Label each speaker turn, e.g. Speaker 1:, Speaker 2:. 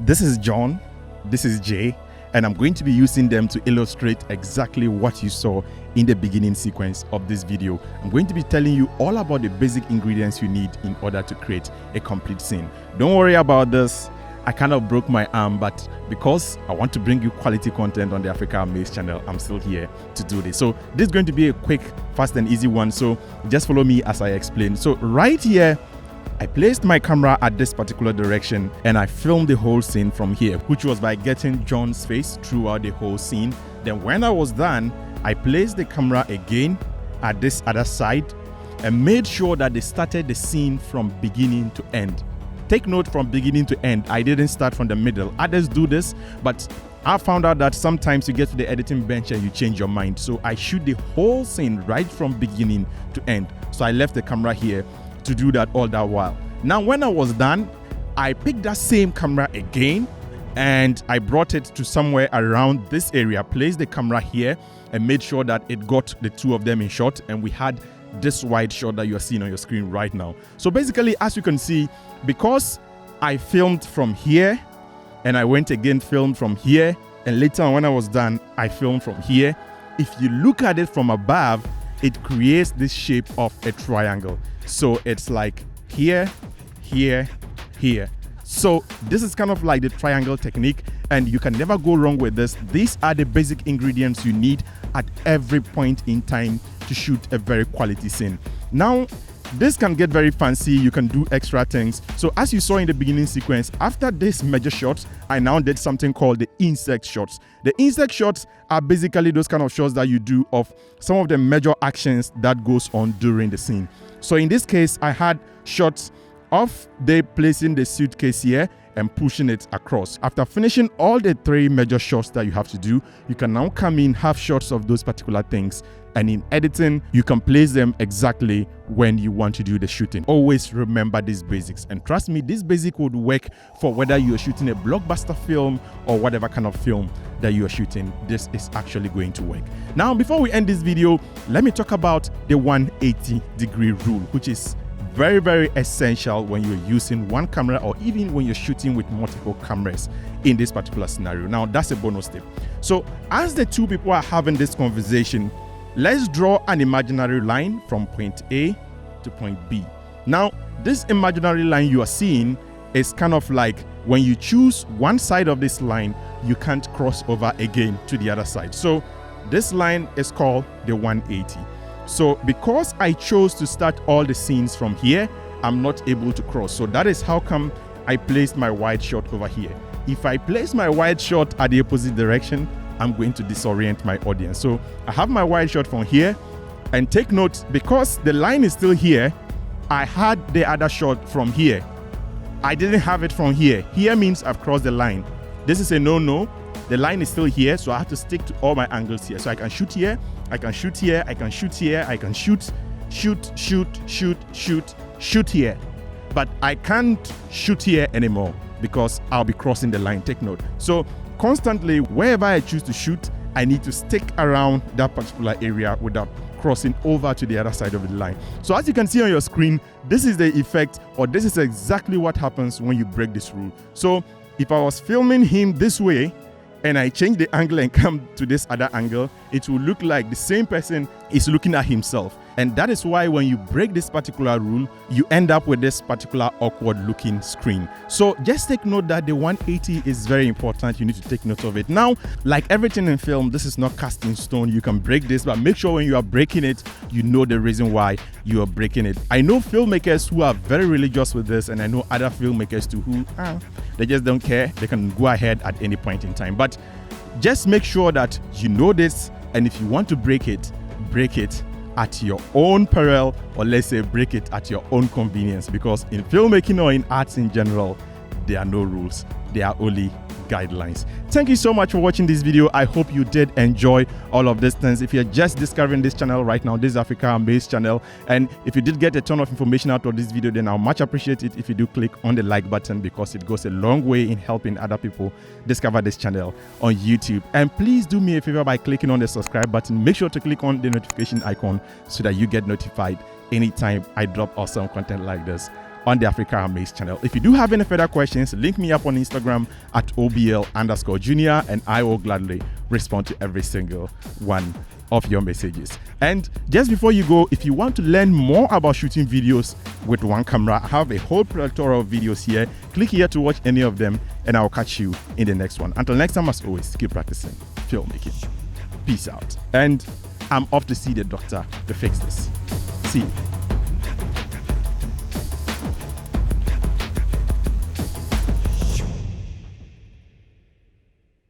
Speaker 1: This is John, this is Jay, and I'm going to be using them to illustrate exactly what you saw in the beginning sequence of this video. I'm going to be telling you all about the basic ingredients you need in order to create a complete scene. Don't worry about this. I kind of broke my arm, but because I want to bring you quality content on the Africa Amaze channel, I'm still here to do this. So this is going to be a quick, fast and easy one. So just follow me as I explain. So right here, I placed my camera at this particular direction and I filmed the whole scene from here, which was by getting John's face throughout the whole scene. Then when I was done, I placed the camera again at this other side and made sure that they started the scene from beginning to end. Take note, from beginning to end. I didn't start from the middle. Others do this, but I found out that sometimes you get to the editing bench and you change your mind. So I shoot the whole scene right from beginning to end. So I left the camera here to do that all that while. Now, when I was done, I picked that same camera again and I brought it to somewhere around this area, placed the camera here and made sure that it got the two of them in shot, and we had this wide shot that you're seeing on your screen right now. So basically, as you can see, because I filmed from here and I went again filmed from here, and later on when I was done, I filmed from here. If you look at it from above, it creates this shape of a triangle. So it's like here, here, here. So this is kind of like the triangle technique, and you can never go wrong with this. These are the basic ingredients you need at every point in time to shoot a very quality scene. Now, this can get very fancy. You can do extra things. So as you saw in the beginning sequence, after this major shot, I now did something called the insect shots. The insect shots are basically those kind of shots that you do of some of the major actions that goes on during the scene. So in this case, I had shots of they placing the suitcase here and pushing it across. After finishing all the three major shots that you have to do, you can now come in, have shots of those particular things, and in editing, you can place them exactly when you want to do the shooting. Always remember these basics, and trust me, this basic would work for whether you're shooting a blockbuster film or whatever kind of film that you are shooting. This is actually going to work. Now, before we end this video, let me talk about the 180-degree rule, which is very, very essential when you're using one camera or even when you're shooting with multiple cameras in this particular scenario. Now, that's a bonus tip. So as the two people are having this conversation, let's draw an imaginary line from point A to point B. Now, this imaginary line you are seeing is kind of like when you choose one side of this line, you can't cross over again to the other side. So this line is called the 180. So because I chose to start all the scenes from here, I'm not able to cross. So that is how come I placed my wide shot over here. If I place my wide shot at the opposite direction, I'm going to disorient my audience. So I have my wide shot from here, and take note, because the line is still here, I had the other shot from here. I didn't have it from here. Here means I've crossed the line. This is a no-no. The line is still here, so I have to stick to all my angles here. So I can shoot here, I can shoot here, I can shoot here, I can shoot here. But I can't shoot here anymore because I'll be crossing the line. Take note. So constantly, wherever I choose to shoot, I need to stick around that particular area without crossing over to the other side of the line. So as you can see on your screen, this is the effect, or this is exactly what happens when you break this rule. So if I was filming him this way, and I change the angle and come to this other angle, it will look like the same person is looking at himself. And that is why when you break this particular rule, you end up with this particular awkward looking screen. So just take note that the 180 is very important. You need to take note of it. Now, like everything in film, this is not cast in stone. You can break this, but make sure when you are breaking it, you know the reason why you are breaking it. I know filmmakers who are very religious with this, and I know other filmmakers too who they just don't care. They can go ahead at any point in time. But just make sure that you know this, and if you want to break it at your own peril, or let's say break it at your own convenience, because in filmmaking or in arts in general, there are no rules. There are only guidelines. Thank you so much for watching this video. I hope you did enjoy all of these things. If you're just discovering this channel right now, this is Africa Amaze channel, and if you did get a ton of information out of this video, then I'll much appreciate it if you do click on the like button, because it goes a long way in helping other people discover this channel on YouTube. And please do me a favor by clicking on the subscribe button. Make sure to click on the notification icon so that you get notified anytime I drop awesome content like this on the Africa Amaze channel. If you do have any further questions, link me up on Instagram at OBL_junior, and I will gladly respond to every single one of your messages. And just before you go, if you want to learn more about shooting videos with one camera, I have a whole plethora of videos here. Click here to watch any of them, and I'll catch you in the next one. Until next time, as always, keep practicing filmmaking. Peace out. And I'm off to see the doctor to fix this. See you.